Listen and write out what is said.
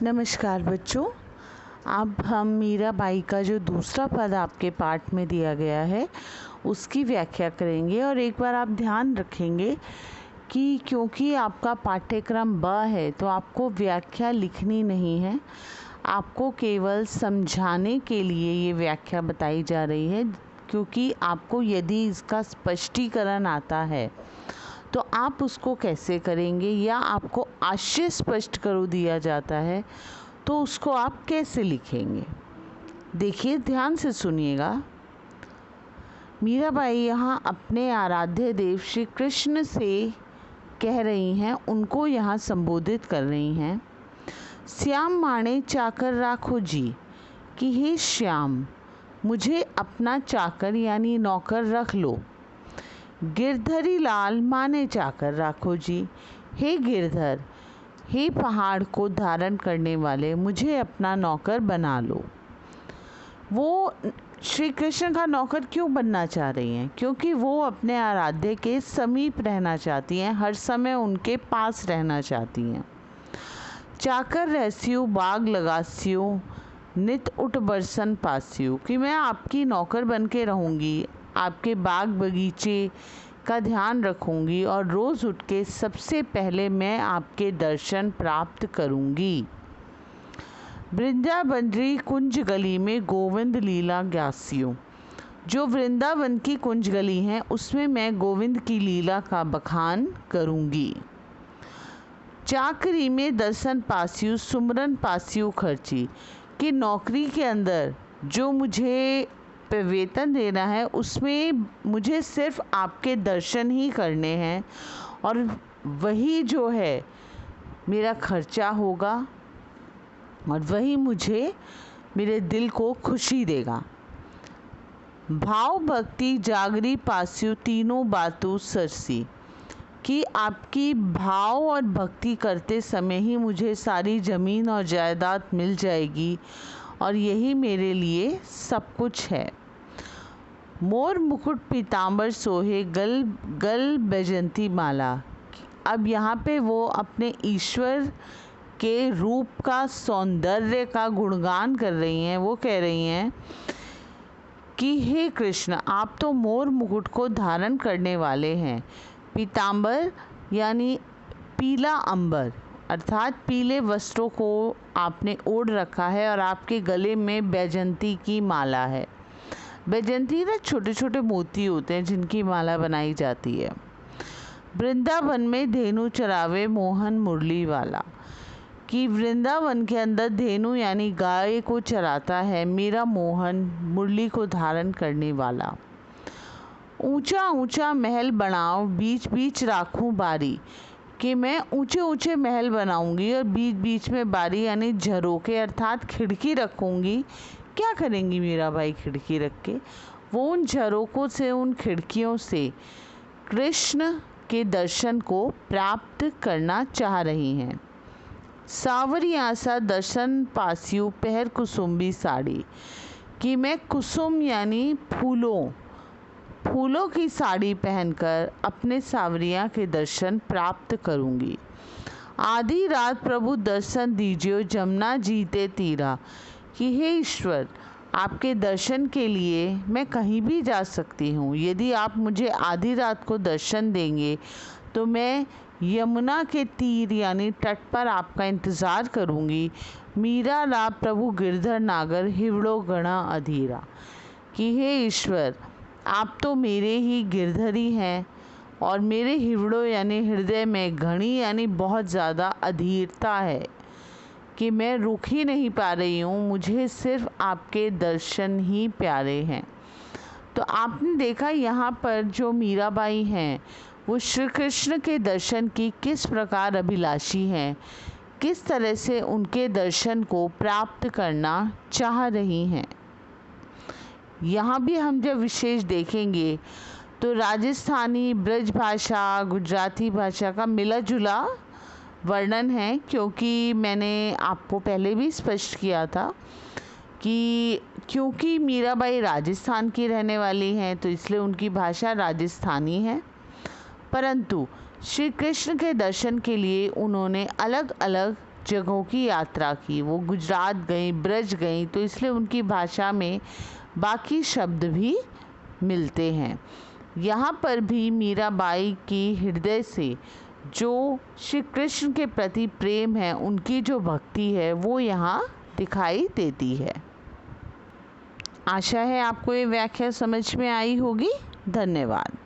नमस्कार बच्चों। अब हम मीराबाई का जो दूसरा पद आपके पाठ में दिया गया है उसकी व्याख्या करेंगे। और एक बार आप ध्यान रखेंगे कि क्योंकि आपका पाठ्यक्रम ब है तो आपको व्याख्या लिखनी नहीं है, आपको केवल समझाने के लिए ये व्याख्या बताई जा रही है। क्योंकि आपको यदि इसका स्पष्टीकरण आता है तो आप उसको कैसे करेंगे, या आपको आशय स्पष्ट कर दिया जाता है तो उसको आप कैसे लिखेंगे। देखिए, ध्यान से सुनिएगा। मीराबाई यहाँ अपने आराध्य देव श्री कृष्ण से कह रही हैं, उनको यहाँ संबोधित कर रही हैं। श्याम माणे चाकर राखो जी, कि हे श्याम मुझे अपना चाकर यानी नौकर रख लो। गिरधरी लाल माने चाकर राखो जी, हे गिरधर, हे पहाड़ को धारण करने वाले, मुझे अपना नौकर बना लो। वो श्री कृष्ण का नौकर क्यों बनना चाह रही हैं? क्योंकि वो अपने आराध्य के समीप रहना चाहती हैं, हर समय उनके पास रहना चाहती हैं। चाकर रहस्यु बाग लगास्यु, नित उठ बरसन पास्यु, कि मैं आपकी नौकर बन के रहूँगी, आपके बाग बगीचे का ध्यान रखूंगी और रोज़ उठ के सबसे पहले मैं आपके दर्शन प्राप्त करूंगी। वृंदावनरी कुंज गली में गोविंद लीला ग्यास्यु, जो वृंदावन की कुंज गली है उसमें मैं गोविंद की लीला का बखान करूंगी। चाकरी में दर्शन पास्यु सुमरन पास्यु खर्ची, कि नौकरी के अंदर जो मुझे वेतन देना है उसमें मुझे सिर्फ आपके दर्शन ही करने हैं और वही जो है मेरा खर्चा होगा और वही मुझे मेरे दिल को खुशी देगा। भाव भक्ति जागरी पास्यु तीनों बातों सरसी, कि आपकी भाव और भक्ति करते समय ही मुझे सारी ज़मीन और जायदाद मिल जाएगी और यही मेरे लिए सब कुछ है। मोर मुकुट पीताम्बर सोहे गल गल बैजंती माला, अब यहाँ पे वो अपने ईश्वर के रूप का, सौंदर्य का गुणगान कर रही हैं। वो कह रही हैं कि हे कृष्ण, आप तो मोर मुकुट को धारण करने वाले हैं। पीताम्बर यानी पीला अंबर, अर्थात पीले वस्त्रों को आपने ओढ़ रखा है और आपके गले में बैजंती की माला है। बैजंती ना छोटे छोटे मोती होते हैं जिनकी माला बनाई जाती है। वृंदावन में धेनु चरावे मोहन मुरली वाला, कि वृंदावन के अंदर धेनु यानी गाय को चराता है मेरा मोहन, मुरली को धारण करने वाला। ऊंचा ऊंचा महल बनाओ बीच बीच राखूं बारी, कि मैं ऊंचे ऊंचे महल बनाऊंगी और बीच बीच में बारी यानी झरोके अर्थात खिड़की रखूंगी। क्या करेंगी मीराबाई खिड़की रख के? वो उन झरोकों से, उन खिड़कियों से कृष्ण के दर्शन को प्राप्त करना चाह रही हैं। सावरी आशा दर्शन पास्यु पहर कुसुम्बी साड़ी, कि मैं कुसुम यानी फूलों की साड़ी पहनकर अपने सावरिया के दर्शन प्राप्त करूंगी। आधी रात प्रभु दर्शन दीजिए जमुना जीते तीरा, कि हे ईश्वर, आपके दर्शन के लिए मैं कहीं भी जा सकती हूँ। यदि आप मुझे आधी रात को दर्शन देंगे तो मैं यमुना के तीर यानी तट पर आपका इंतज़ार करूँगी। मीरा ला प्रभु गिरधर नागर हिवड़ो गणा अधीरा, कि हे ईश्वर, आप तो मेरे ही गिरधरी हैं और मेरे हिवड़ो यानी हृदय में घनी यानी बहुत ज़्यादा अधीरता है कि मैं रुक ही नहीं पा रही हूँ, मुझे सिर्फ आपके दर्शन ही प्यारे हैं। तो आपने देखा यहाँ पर जो मीराबाई हैं वो श्री कृष्ण के दर्शन की किस प्रकार अभिलाषी हैं, किस तरह से उनके दर्शन को प्राप्त करना चाह रही हैं। यहाँ भी हम जब विशेष देखेंगे तो राजस्थानी, ब्रज भाषा, गुजराती भाषा का मिला जुला वर्णन है। क्योंकि मैंने आपको पहले भी स्पष्ट किया था कि क्योंकि मीराबाई राजस्थान की रहने वाली हैं तो इसलिए उनकी भाषा राजस्थानी है, परंतु श्री कृष्ण के दर्शन के लिए उन्होंने अलग अलग जगहों की यात्रा की। वो गुजरात गई, ब्रज गई, तो इसलिए उनकी भाषा में बाकी शब्द भी मिलते हैं। यहाँ पर भी मीराबाई की हृदय से जो श्री कृष्ण के प्रति प्रेम है, उनकी जो भक्ति है, वो यहाँ दिखाई देती है। आशा है आपको ये व्याख्या समझ में आई होगी। धन्यवाद।